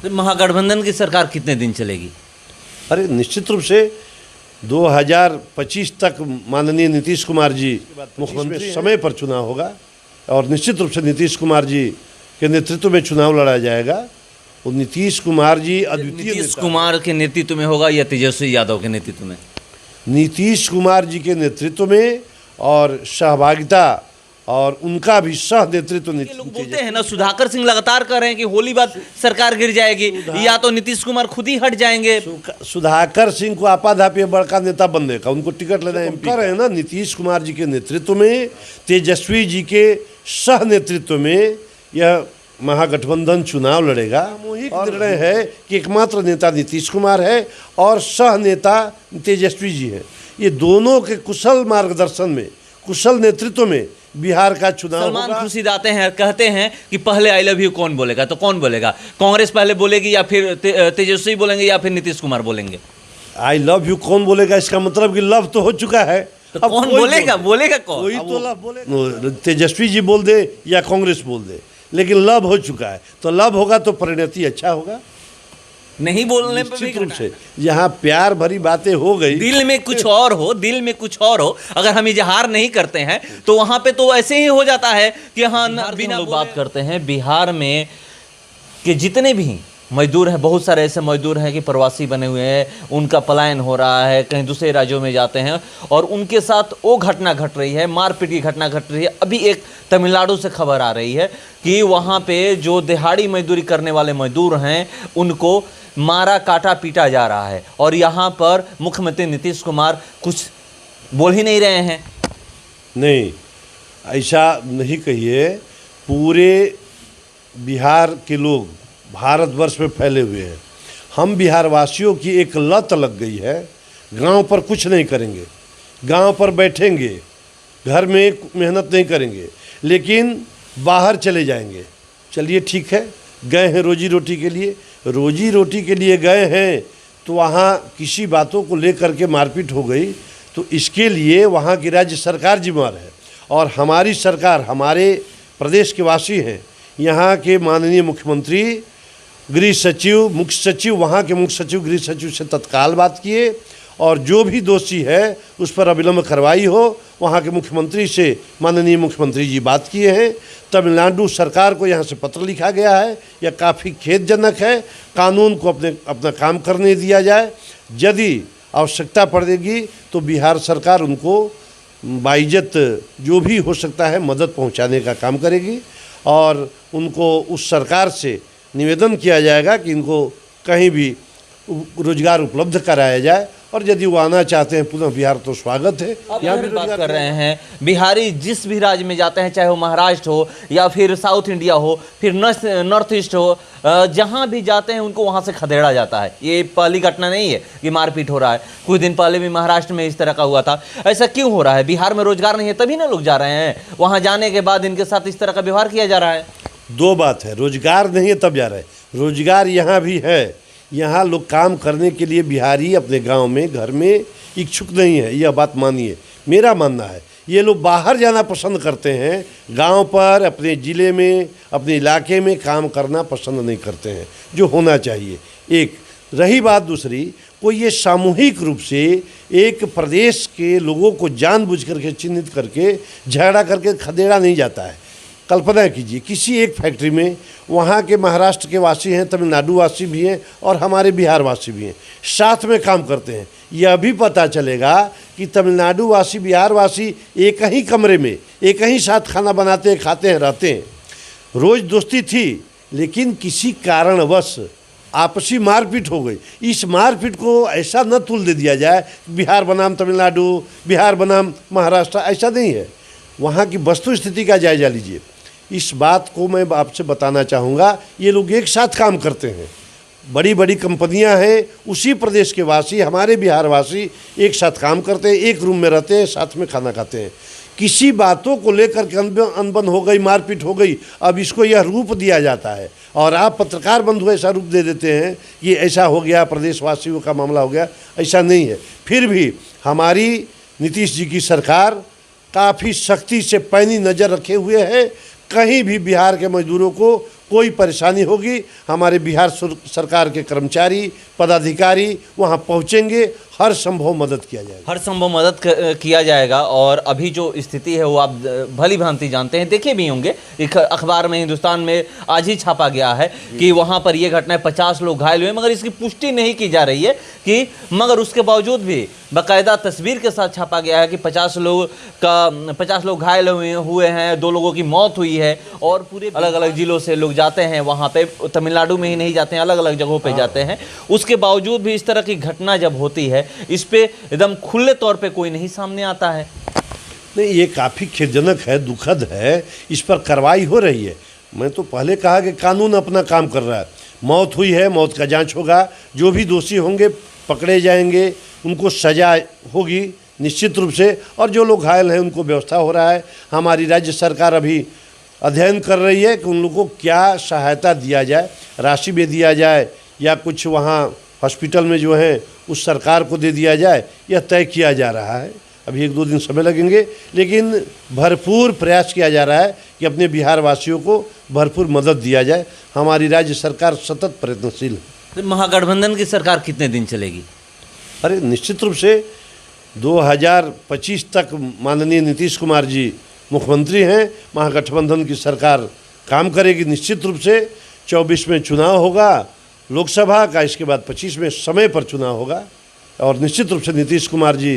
तो महागठबंधन की सरकार कितने दिन चलेगी? अरे निश्चित रूप से 2025 तक माननीय नीतीश कुमार जी मुख्यमंत्री समय पर चुनाव होगा और निश्चित रूप से नीतीश कुमार जी के नेतृत्व में चुनाव लड़ा जाएगा। और नीतीश कुमार जी अद्वितीय नीतीश कुमार के नेतृत्व में होगा या तेजस्वी यादव के नेतृत्व में? नीतीश कुमार जी के नेतृत्व में और सहभागिता और उनका भी सह नेतृत्व। लोग बोलते हैं ना, सुधाकर सिंह लगातार कह रहे हैं कि होली बाद सरकार गिर जाएगी या तो नीतीश कुमार खुद ही हट जाएंगे। सुधाकर सिंह को आपाधापी बड़का नेता बनने का, उनको टिकट लेना एमपी कर रहे हैं ना। नीतीश कुमार जी के नेतृत्व में, तेजस्वी जी के सह नेतृत्व में यह महागठबंधन चुनाव लड़ेगा। सामूहिक निर्णय है कि एकमात्र नेता नीतीश कुमार है और सह नेता तेजस्वी जी है। ये दोनों के कुशल मार्गदर्शन में, कुशल नेतृत्व में बिहार का चुनाव होगा। सलमान खुर्शीद आते हैं, कहते हैं कि पहले आई लव यू कौन बोलेगा? तो कौन बोलेगा? कांग्रेस पहले बोलेगी या फिर तेजस्वी बोलेंगे या फिर नीतीश कुमार बोलेंगे? आई लव यू कौन बोलेगा? इसका मतलब कि लव तो हो चुका है। तो कौन बोलेगा? बोलेगा कौन? कोई तो लव बोलेगा। तेजस्वी जी बोल दे या कांग्रेस बोल दे, लेकिन लव हो चुका है। तो लव होगा तो परिणति अच्छा होगा। नहीं बोलने पर भी निश्चित रूप से यहाँ प्यार भरी बातें हो गई, दिल में कुछ और हो, दिल में कुछ और हो, अगर हम इजहार नहीं करते हैं तो वहां पे तो ऐसे ही हो जाता है कि हाँ बिना लोग बात करते हैं। बिहार में कि जितने भी मजदूर हैं, बहुत सारे ऐसे मजदूर हैं कि प्रवासी बने हुए हैं, उनका पलायन हो रहा है, कहीं दूसरे राज्यों में जाते हैं और उनके साथ वो घटना घट रही है, मारपीट की घटना घट रही है। अभी एक तमिलनाडु से खबर आ रही है कि वहाँ पे जो दिहाड़ी मजदूरी करने वाले मजदूर हैं उनको मारा काटा पीटा जा रहा है और यहाँ पर मुख्यमंत्री नीतीश कुमार कुछ बोल ही नहीं रहे हैं। नहीं, ऐसा नहीं कहिए। पूरे बिहार के लोग भारतवर्ष में फैले हुए हैं। हम बिहार वासियों की एक लत लग गई है, गांव पर कुछ नहीं करेंगे, गांव पर बैठेंगे, घर में मेहनत नहीं करेंगे, लेकिन बाहर चले जाएंगे। चलिए ठीक है, गए हैं रोजी रोटी के लिए, रोजी रोटी के लिए गए हैं तो वहाँ किसी बातों को लेकर के मारपीट हो गई तो इसके लिए वहाँ की राज्य सरकार जिम्मेदार है और हमारी सरकार, हमारे प्रदेश के वासी हैं। यहाँ के माननीय मुख्यमंत्री, गृह सचिव, मुख्य सचिव, वहाँ के मुख्य सचिव, गृह सचिव से तत्काल बात किए और जो भी दोषी है उस पर अविलंब कार्रवाई हो। वहाँ के मुख्यमंत्री से माननीय मुख्यमंत्री जी बात किए हैं। तमिलनाडु सरकार को यहाँ से पत्र लिखा गया है, यह काफ़ी खेदजनक है। कानून को अपना काम करने दिया जाए। यदि आवश्यकता पड़ेगी तो बिहार सरकार उनको बाइज्जत जो भी हो सकता है मदद पहुँचाने का काम करेगी और उनको उस सरकार से निवेदन किया जाएगा कि इनको कहीं भी रोजगार उपलब्ध कराया जाए और यदि वो आना चाहते हैं पुनः बिहार तो स्वागत है। यहाँ भी बात कर रहे हैं, बिहारी जिस भी राज्य में जाते हैं, चाहे वो महाराष्ट्र हो या फिर साउथ इंडिया हो, फिर नॉर्थ ईस्ट हो, जहाँ भी जाते हैं उनको वहाँ से खदेड़ा जाता है। ये पहली घटना नहीं है कि मारपीट हो रहा है, कुछ दिन पहले भी महाराष्ट्र में इस तरह का हुआ था। ऐसा क्यों हो रहा है? बिहार में रोजगार नहीं है तभी ना लोग जा रहे हैं, वहाँ जाने के बाद इनके साथ इस तरह का व्यवहार किया जा रहा है। दो बात है, रोजगार नहीं है तब जा रहे हैं, रोजगार यहाँ भी है। यहाँ लोग काम करने के लिए बिहारी अपने गांव में, घर में इच्छुक नहीं है, यह बात मानिए। मेरा मानना है ये लोग बाहर जाना पसंद करते हैं, गांव पर, अपने ज़िले में, अपने इलाके में काम करना पसंद नहीं करते हैं, जो होना चाहिए। एक रही बात दूसरी, कोई ये सामूहिक रूप से एक प्रदेश के लोगों को जानबूझ करके चिन्हित करके झगड़ा करके खदेड़ा नहीं जाता है। कल्पना कीजिए किसी एक फैक्ट्री में वहाँ के महाराष्ट्र के वासी हैं, तमिलनाडु वासी भी हैं और हमारे बिहार वासी भी हैं, साथ में काम करते हैं। यह भी पता चलेगा कि तमिलनाडु वासी, बिहार वासी एक ही कमरे में एक ही साथ खाना बनाते हैं, खाते हैं, रहते हैं। रोज़ दोस्ती थी, लेकिन किसी कारणवश आपसी मारपीट हो गई। इस मारपीट को ऐसा न तुल दे दिया जाए बिहार बनाम तमिलनाडु, बिहार बनाम महाराष्ट्र, ऐसा नहीं है। वहाँ की वस्तु स्थिति का जायजा लीजिए। इस बात को मैं आपसे बताना चाहूँगा, ये लोग एक साथ काम करते हैं, बड़ी बड़ी कंपनियां हैं, उसी प्रदेश के वासी, हमारे बिहार वासी एक साथ काम करते हैं, एक रूम में रहते हैं, साथ में खाना खाते हैं। किसी बातों को लेकर के अनबन हो गई, मारपीट हो गई, अब इसको यह रूप दिया जाता है और आप पत्रकार बंधु ऐसा रूप दे देते हैं कि ऐसा हो गया, प्रदेशवासियों का मामला हो गया। ऐसा नहीं है। फिर भी हमारी नीतीश जी की सरकार काफ़ी सख्ती से पैनी नज़र रखे हुए है। कहीं भी बिहार के मजदूरों को कोई परेशानी होगी, हमारे बिहार सरकार के कर्मचारी पदाधिकारी वहाँ पहुँचेंगे, हर संभव मदद किया जाएगा। हर संभव मदद किया जाएगा। और अभी जो स्थिति है वो आप भली भांति जानते हैं, देखे भी होंगे, एक अखबार में हिंदुस्तान में आज ही छापा गया है कि वहाँ पर ये घटना 50 लोग घायल हुए, मगर इसकी पुष्टि नहीं की जा रही है कि मगर उसके बावजूद भी बाकायदा तस्वीर के साथ छापा गया है कि 50 लोग घायल हुए हैं, 2 लोगों की मौत हुई है। और पूरे अलग अलग जिलों से लोग जाते हैं वहाँ पे, तमिलनाडु में ही नहीं जाते हैं, अलग अलग जगहों पे जाते हैं। उसके बावजूद भी इस तरह की घटना जब होती है, इस पे एकदम खुले तौर पे कोई नहीं सामने आता है। नहीं, ये काफ़ी खेदजनक है, दुखद है, इस पर कार्रवाई हो रही है। मैं तो पहले कहा कि कानून अपना काम कर रहा है, मौत हुई है, मौत का जांच होगा, जो भी दोषी होंगे पकड़े जाएंगे, उनको सजा होगी निश्चित रूप से, और जो लोग घायल हैं उनको व्यवस्था हो रहा है। हमारी राज्य सरकार अभी अध्ययन कर रही है कि उन लोगों को क्या सहायता दिया जाए, राशि भी दिया जाए या कुछ वहाँ हॉस्पिटल में जो है उस सरकार को दे दिया जाए, यह तय किया जा रहा है। अभी 1-2 दिन समय लगेंगे, लेकिन भरपूर प्रयास किया जा रहा है कि अपने बिहार वासियों को भरपूर मदद दिया जाए। हमारी राज्य सरकार सतत प्रयत्नशील है। महागठबंधन की सरकार कितने दिन चलेगी? अरे निश्चित रूप से 2025 तक माननीय नीतीश कुमार जी मुख्यमंत्री हैं, महागठबंधन की सरकार काम करेगी निश्चित रूप से। 24 में चुनाव होगा लोकसभा का, इसके बाद 25 में समय पर चुनाव होगा और निश्चित रूप से नीतीश कुमार जी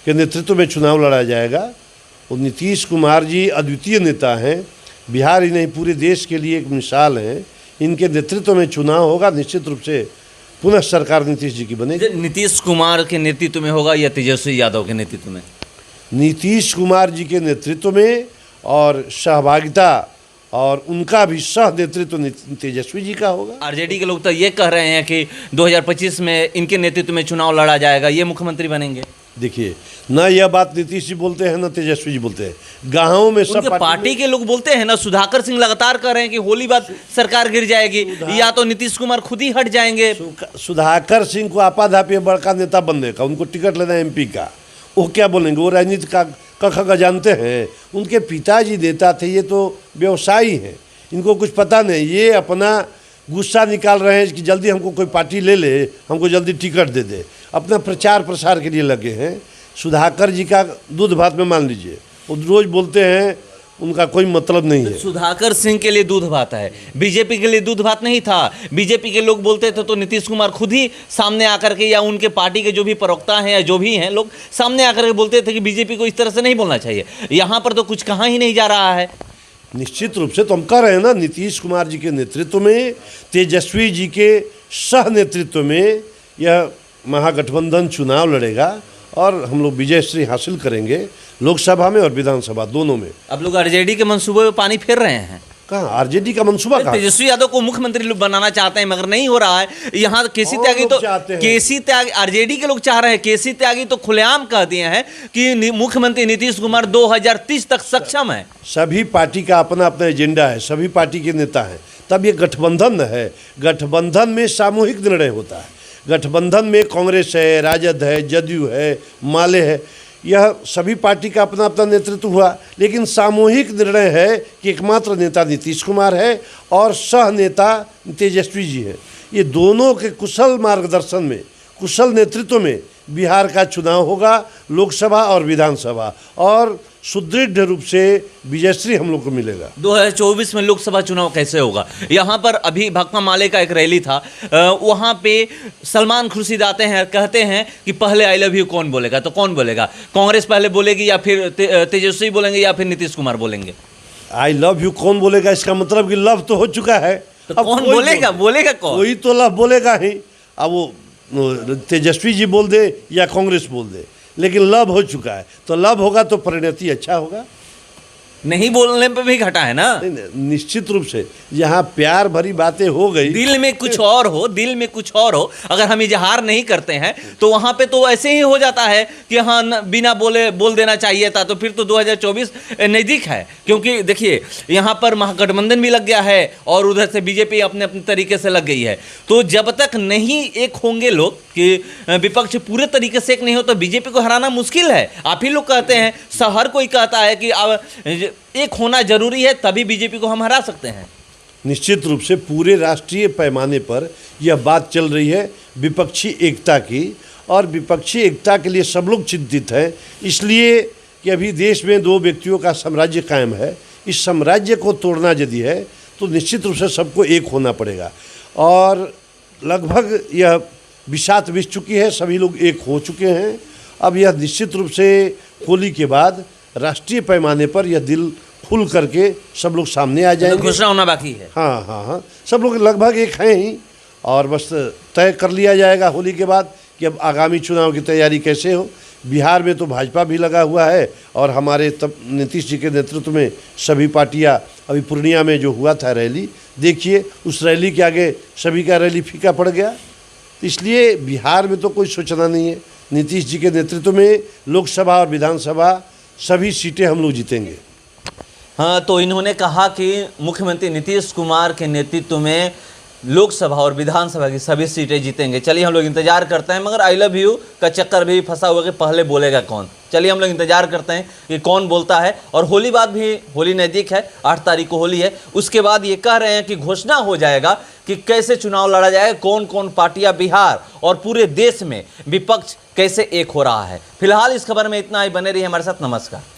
के नेतृत्व में चुनाव लड़ा जाएगा। और नीतीश कुमार जी अद्वितीय नेता हैं, बिहार ही नहीं पूरे देश के लिए एक मिसाल हैं। इनके नेतृत्व में चुनाव होगा, निश्चित रूप से पुनः सरकार नीतीश जी की बनेगी। नीतीश कुमार के नेतृत्व में होगा या तेजस्वी यादव के नेतृत्व में? नीतीश कुमार जी के नेतृत्व में और सहभागिता और उनका भी सह नेतृत्व तेजस्वी जी का होगा। आरजेडी के लोग तो ये कह रहे हैं कि 2025 में इनके नेतृत्व में चुनाव लड़ा जाएगा, ये मुख्यमंत्री बनेंगे। देखिए, न यह बात नीतीश जी बोलते हैं न तेजस्वी जी बोलते हैं, गाँव में सब पार्टी के लोग बोलते हैं ना। सुधाकर सिंह लगातार कह रहे हैं कि होली बाद सरकार गिर जाएगी या तो नीतीश कुमार खुद ही हट जाएंगे। सुधाकर सिंह को आपाधापी बड़का नेता बनने का, उनको टिकट लेना एमपी का, वो क्या बोलेंगे? वो राजनीति का कख जानते हैं। उनके पिताजी नेता थे, ये तो व्यवसायी हैं, इनको कुछ पता नहीं। ये अपना गुस्सा निकाल रहे हैं कि जल्दी हमको कोई पार्टी ले ले, हमको जल्दी टिकट दे दे, अपना प्रचार प्रसार के लिए लगे हैं। सुधाकर जी का दूध भात में मान लीजिए, वो रोज़ बोलते हैं, उनका कोई मतलब नहीं है। सुधाकर सिंह के लिए दूध भात है, बीजेपी के लिए दूध भात नहीं था। बीजेपी के लोग बोलते थे तो नीतीश कुमार खुद ही सामने आकर के, या उनके पार्टी के जो भी प्रवक्ता हैं या जो भी हैं लोग सामने आकर के बोलते थे कि बीजेपी को इस तरह से नहीं बोलना चाहिए। यहाँ पर तो कुछ कहा ही नहीं जा रहा है। निश्चित रूप से तो हम कह रहे हैं ना, नीतीश कुमार जी के नेतृत्व में, तेजस्वी जी के सह नेतृत्व में यह महागठबंधन चुनाव लड़ेगा और हम लोग विजयश्री हासिल करेंगे लोकसभा में और विधानसभा दोनों में। अब लोग आरजेडी के मंसूबे में पानी फेर रहे हैं। कहाँ आरजेडी का मंसूबा? कहाँ? तेजस्वी यादव को मुख्यमंत्री बनाना चाहते हैं मगर नहीं हो रहा है। यहाँ केसी त्यागी आरजेडी के लोग चाह रहे हैं। केसी त्यागी तो खुलेआम कह दिए हैं कि मुख्यमंत्री नीतीश कुमार 2030 तक सक्षम है। सभी पार्टी का अपना अपना एजेंडा है, सभी पार्टी के नेता हैं, तब ये गठबंधन है। गठबंधन में सामूहिक निर्णय होता है। गठबंधन में कांग्रेस है, राजद है, जदयू है, माले है, यह सभी पार्टी का अपना अपना नेतृत्व हुआ, लेकिन सामूहिक निर्णय है कि एकमात्र नेता नीतीश कुमार है और सह नेता तेजस्वी जी हैं। ये दोनों के कुशल मार्गदर्शन में, कुशल नेतृत्व में बिहार का चुनाव होगा, लोकसभा और विधानसभा, और सुदृढ़ रूप से विजयश्री हम लोग को मिलेगा। 2024 में लोकसभा चुनाव कैसे होगा? यहाँ पर अभी भाकपा माले का एक रैली था, वहाँ पे सलमान खुर्शीद आते हैं, कहते हैं कि पहले आई लव यू कौन बोलेगा? तो कौन बोलेगा? कांग्रेस पहले बोलेगी या फिर तेजस्वी बोलेंगे या फिर नीतीश कुमार बोलेंगे? आई लव यू कौन बोलेगा? इसका मतलब कि लव तो हो चुका है, तो कौन बोलेगा? बोलेगा कौन? कोई तो लव बोलेगा ही। अब वो तेजस्वी जी बोल दे या कांग्रेस बोल दे, लेकिन लव हो चुका है, तो लव होगा तो परिणति अच्छा होगा। नहीं बोलने पे भी घटा है ना। निश्चित रूप से यहाँ प्यार भरी बातें हो गई, दिल में कुछ और हो, दिल में कुछ और हो, अगर हम इजहार नहीं करते हैं तो वहाँ पे तो ऐसे ही हो जाता है कि हाँ बिना बोले बोल देना चाहिए था। तो फिर तो 2024 नज़दीक है, क्योंकि देखिए यहाँ पर महागठबंधन भी लग गया है और उधर से बीजेपी अपने अपने तरीके से लग गई है। तो जब तक नहीं एक होंगे लोग कि विपक्ष पूरे तरीके से एक नहीं हो तो बीजेपी को हराना मुश्किल है। आप ही लोग कहते हैं, हर कोई कहता है कि अब एक होना जरूरी है, तभी बीजेपी को हम हरा सकते हैं। निश्चित रूप से पूरे राष्ट्रीय पैमाने पर यह बात चल रही है विपक्षी एकता की, और विपक्षी एकता के लिए सब लोग चिंतित हैं, इसलिए कि अभी देश में दो व्यक्तियों का साम्राज्य कायम है। इस साम्राज्य को तोड़ना यदि है तो निश्चित रूप से सबको एक होना पड़ेगा, और लगभग यह बिसात बीत चुकी है, सभी लोग एक हो चुके हैं। अब यह निश्चित रूप से होली के बाद राष्ट्रीय पैमाने पर यह दिल खुल करके सब लोग सामने आ जाएंगे। घोषणा होना बाकी है। हाँ हाँ हाँ, सब लोग लगभग एक हैं ही, और बस तय कर लिया जाएगा होली के बाद कि अब आगामी चुनाव की तैयारी कैसे हो। बिहार में तो भाजपा भी लगा हुआ है, और हमारे तब नीतीश जी के नेतृत्व में सभी पार्टियां, अभी पूर्णिया में जो हुआ था रैली, देखिए उस रैली के आगे सभी का रैली फीका पड़ गया। इसलिए बिहार में तो कोई सूचना नहीं है। नीतीश जी के नेतृत्व में लोकसभा और विधानसभा सभी सीटें हम लोग जीतेंगे। हाँ, तो इन्होंने कहा कि मुख्यमंत्री नीतीश कुमार के नेतृत्व में लोकसभा और विधानसभा की सभी सीटें जीतेंगे। चलिए हम लोग इंतजार करते हैं, मगर आई लव यू का चक्कर भी फंसा हुआ कि पहले बोलेगा कौन। चलिए हम लोग इंतजार करते हैं कि कौन बोलता है। और होली बाद भी, होली नज़दीक है, 8 तारीख को होली है, उसके बाद ये कह रहे हैं कि घोषणा हो जाएगा कि कैसे चुनाव लड़ा जाएगा, कौन कौन पार्टियां बिहार और पूरे देश में विपक्ष कैसे एक हो रहा है। फिलहाल इस खबर में इतना ही। बने रहिए हमारे साथ। नमस्कार।